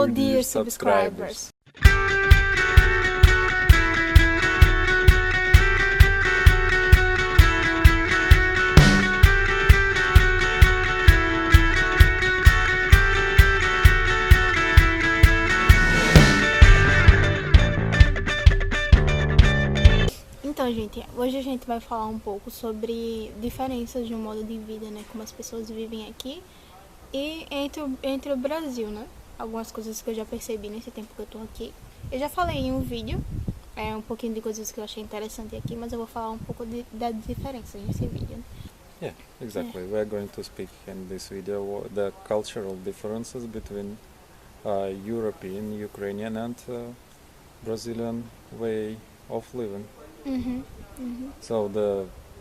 Hello, dear subscribers. Então, gente, hoje a gente vai falar um pouco sobre diferenças de um modo de vida, né? Como as pessoas vivem aqui e entre o Brasil, né? Algumas coisas que eu já percebi nesse tempo que eu tô aqui. Eu já falei em um vídeo, um pouquinho de coisas que eu achei interessante aqui, mas eu vou falar um pouco das diferenças nesse vídeo, né? Yeah, exactly. We're going to speak in this video the cultural differences between European, Ukrainian and Brazilian way of living. So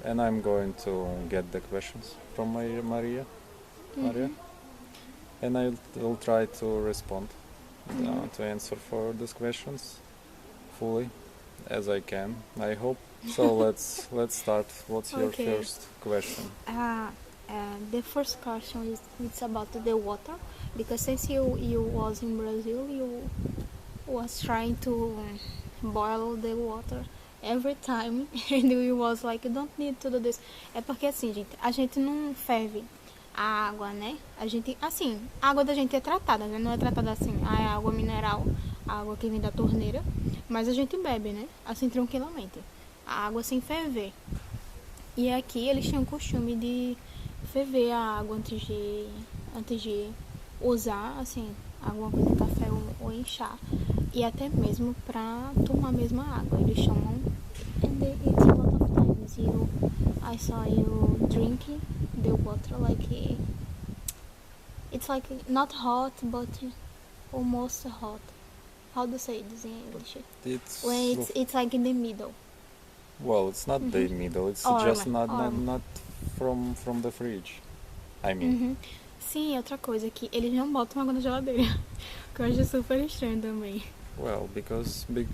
and I'm going to get the questions from Maria, and I will try to respond to answer for these questions fully as I can. I hope. So let's start. What's your first question? The first question is about the water, because since you was in Brazil, you was trying to boil the water every time, and we was like, you don't need to do this. É porque assim, gente, a gente não ferve a água, né? A gente, assim, a água da gente é tratada, né? Não é tratada assim, é água mineral, a água que vem da torneira, mas a gente bebe, né? Assim, tranquilamente. A água sem ferver. E aqui eles tinham o costume de ferver a água antes de usar, assim, alguma coisa de café ou em chá. E até mesmo pra tomar a mesma água. Eles chamam, and it's a lot of times I saw you drinking the water like it's like not hot but almost hot. How do you say this in English? It's like in the middle. Well, it's not the middle. It's just not from the fridge. I mean. Sim, outra coisa que eles não botam água na geladeira, que eu acho super estranho também. Well, because the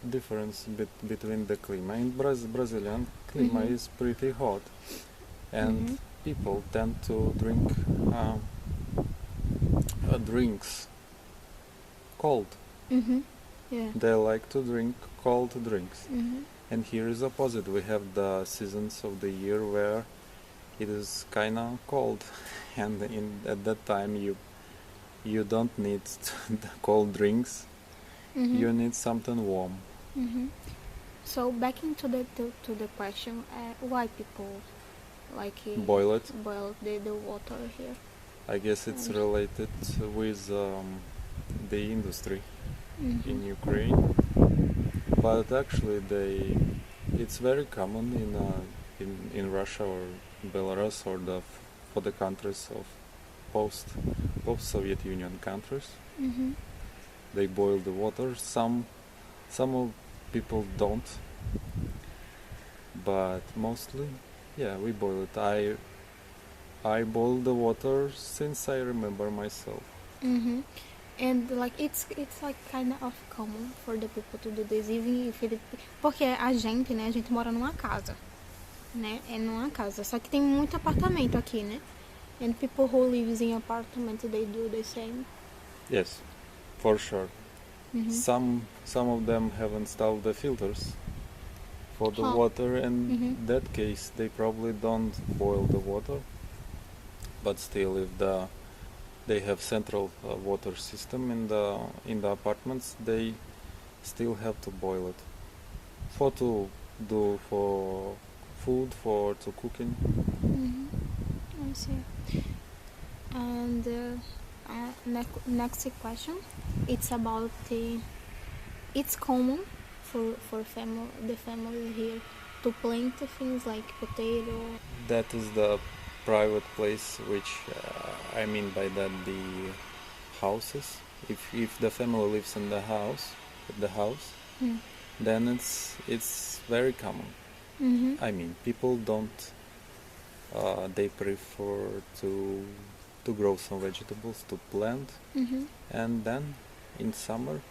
difference between the clima in Brazilian clima is pretty hot, and people tend to drink drinks cold. Yeah. They like to drink cold drinks, and here is opposite. We have the seasons of the year where it is kinda cold, and at that time you don't need the cold drinks. You need something warm. So back into the question, why people like boil the water here? I guess it's related with the industry in Ukraine, but actually it's very common in Russia or Belarus or for the countries of post-Soviet Union countries. They boil the water. Some of people don't, but mostly, yeah, we boil it. I boil the water since I remember myself. And like it's like kind of common for the people to do this, even if porque a gente mora numa casa, né? É numa casa, só que tem muito apartamento aqui, né? And people who lives in apartment, they do the same. Yes, for sure. Some of them have installed the filters for the water, and in that case they probably don't boil the water. But still, if they have central water system in the apartments, they still have to boil it for food, to cooking. I see. And next question, it's about it's common for the family here to plant things like potato. That is the private place, which I mean by that the houses. If the family lives in the house, then it's very common. I mean, people don't. They prefer to grow some vegetables, to plant, and then in summer,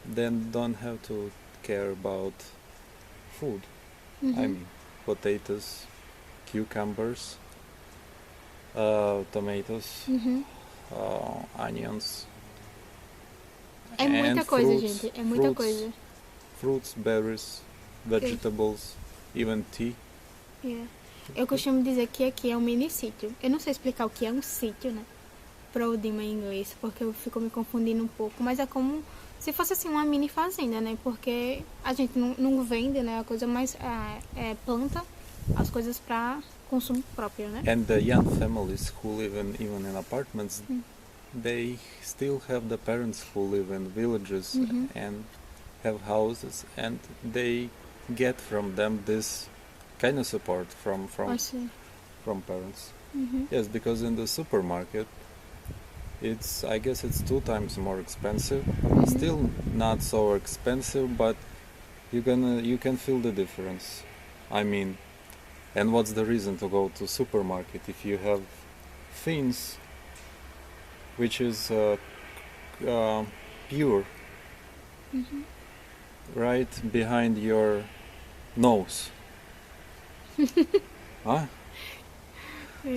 then don't have to care about food. I mean, potatoes, cucumbers, tomatoes, onions, É muita and coisa, fruits, gente. É muita fruits, coisa. fruits, berries, vegetables, even tea. Yeah. Eu costumo dizer que aqui é um mini sítio. Eu não sei explicar o que é um sítio, né? Para o Dima em inglês, porque eu fico me confundindo um pouco. Mas é como se fosse assim uma mini fazenda, né? Porque a gente não vende, né? A coisa mais planta as coisas para consumo próprio, né? And the young families who live even in apartments, they still have the parents who live in villages and have houses, and they get from them this kind of support from parents. Yes, because in the supermarket, I guess it's 2 times more expensive. Still not so expensive, but you can feel the difference. I mean, and what's the reason to go to supermarket if you have things which is pure right behind your nose? Huh?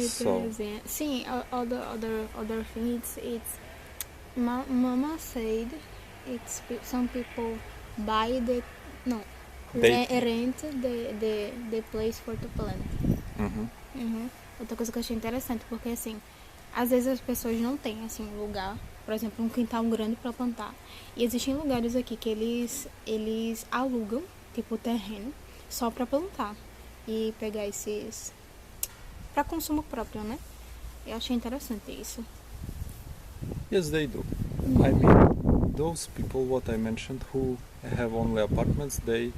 So Sim, other things. It's Mama said some people buy rent the place for to plant. Outra coisa que eu achei interessante, porque assim, às vezes as pessoas não têm assim um lugar, por exemplo, um quintal grande para plantar. E existem lugares aqui que eles alugam, tipo terreno, só para plantar e pegar esses para consumo próprio, né? Eu achei interessante isso. yes, they do. I mean, those people what I mentioned who have only apartments, they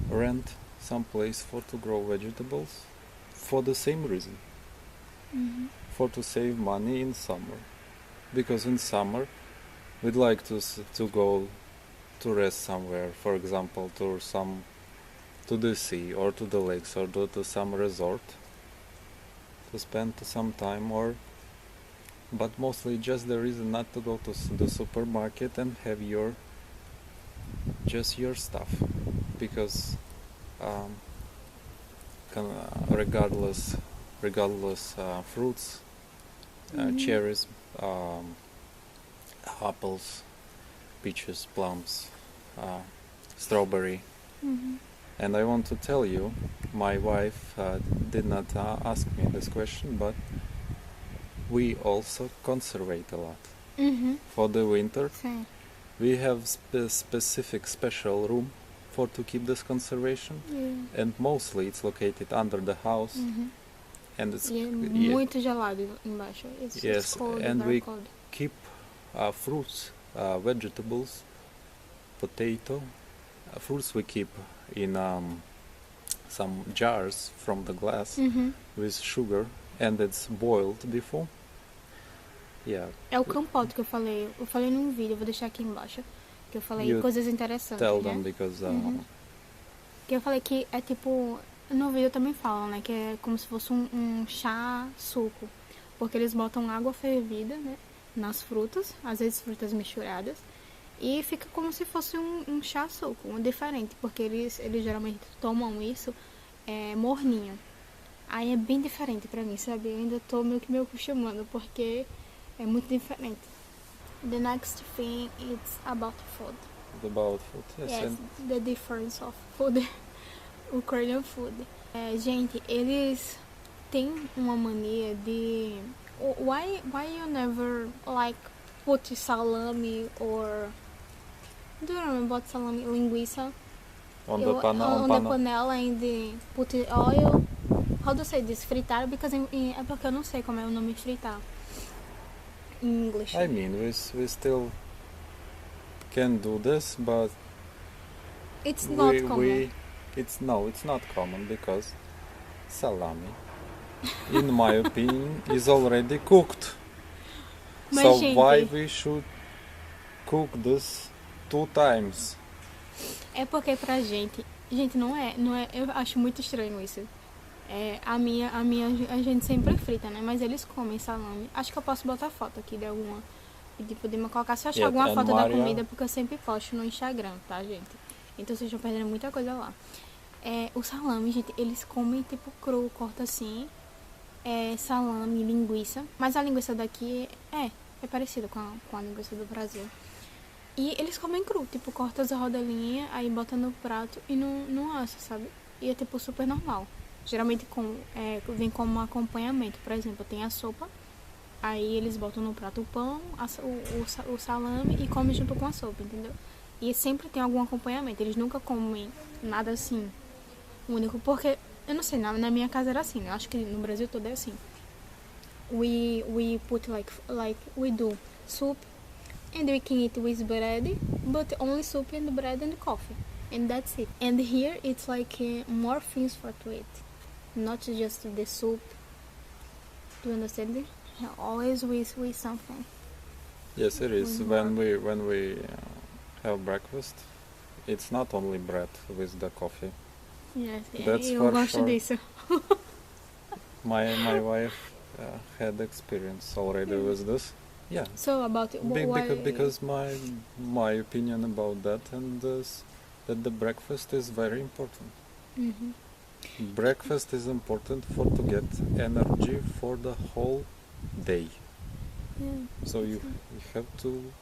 rent some place for to grow vegetables for the same reason, for to save money in summer, because in summer we'd like to go to rest somewhere, for example to the sea or to the lakes or to some resort to spend some time, but mostly just the reason not to go to the supermarket and have your stuff, because regardless fruits, cherries, apples, peaches, plums, strawberry. And I want to tell you, my wife did not ask me this question, but we also conservate a lot. For the winter, we have specific special room for to keep this conservation, and mostly it's located under the house, and it's muito gelado embaixo. It's cold, and very we cold. keep fruits, vegetables, potato, fruits we keep in some jars from the glass with sugar, and it's boiled before. É o campote que eu falei num vídeo, eu vou deixar aqui embaixo, que eu falei coisas interessantes, tell né? them because Que eu falei que é tipo, no vídeo também falam, né, que é como se fosse um chá suco, porque eles botam água fervida, né, nas frutas, às vezes frutas misturadas, e fica como se fosse um chá suco, diferente, porque eles geralmente tomam isso morninho. Aí é bem diferente pra mim, sabe? Eu ainda tô meio que me acostumando, porque é muito diferente. The next thing is about food. about food. Yes, the difference of food, Ukrainian food. Gente, eles têm uma mania de... Why you never like put salami or... Do you remember what salami? Linguiça? On the panela and put oil. How do you say this? Fritar? Because é porque eu não sei como é o nome fritar in English. I mean, we still can do this, but it's not common. It's not common because salami, in my opinion, is already cooked. Mas, so gente, why we should cook this 2 times? É porque pra gente não é, eu acho muito estranho isso. A gente sempre frita, né? Mas eles comem salame. Acho que eu posso botar foto aqui de alguma. E poder me colocar. Se eu achar alguma foto da comida, porque eu sempre posto no Instagram, tá, gente? Então vocês estão perdendo muita coisa lá. O salame, gente, eles comem tipo cru, corta assim. Salame, linguiça. Mas a linguiça daqui é parecida com a linguiça do Brasil. E eles comem cru, tipo, corta as rodelinhas, aí bota no prato e não assa, sabe? E é tipo super normal. Geralmente vem como um acompanhamento. Por exemplo, tem a sopa, aí eles botam no prato o pão, o salame e comem junto com a sopa, entendeu? E sempre tem algum acompanhamento. Eles nunca comem nada assim, único. Porque, eu não sei, na minha casa era assim, né? Eu acho que no Brasil todo é assim. We put like we do soup, and we can eat with bread, but only soup and bread and coffee, and that's it. And here it's like more things for to eat, not just the soup. Do you understand it? Always with something. Yes, it is. When we have breakfast, it's not only bread with the coffee. Yes, That's eu for gosto sure. disso. My wife had experience already with this. Yeah. So about why? Because my opinion about that and this, that the breakfast is very important. Mhm. Breakfast is important to get energy for the whole day. Yeah. So you have to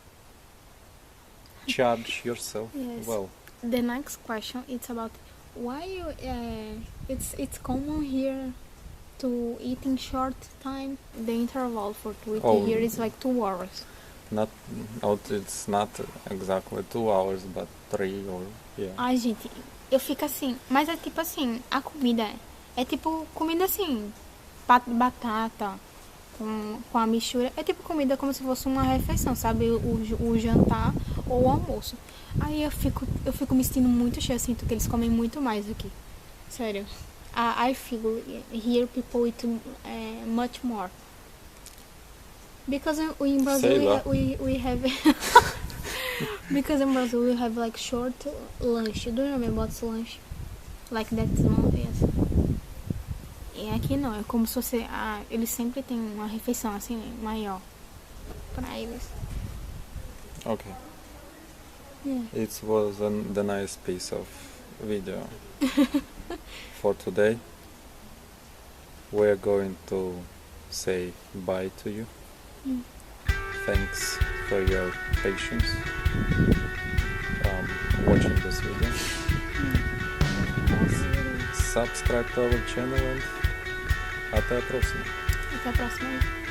charge yourself Yes. well. The next question it's about why it's common here to eat in short time. The interval for to eat here is like 2 hours. It's not exactly 2 hours, but 3 or yeah. Ai, gente, eu fico assim, mas é tipo assim, a comida é tipo comida assim, batata com a mistura, é tipo comida como se fosse uma refeição, sabe? O jantar ou o almoço. Aí eu fico me sentindo muito cheia, sinto que eles comem muito mais aqui. Sério. I feel here people eat much more. Because in Brazil we have because in Brazil we have like short lunch. Do you remember what's lunch? Like that's long, yes. E aqui não, é como se fosse eles sempre têm uma refeição assim maior para eles. Okay. Yeah. It was the nice piece of video for today. We're going to say bye to you. Thanks for your patience watching this video. Subscribe to our channel and até a próxima. Até a próxima.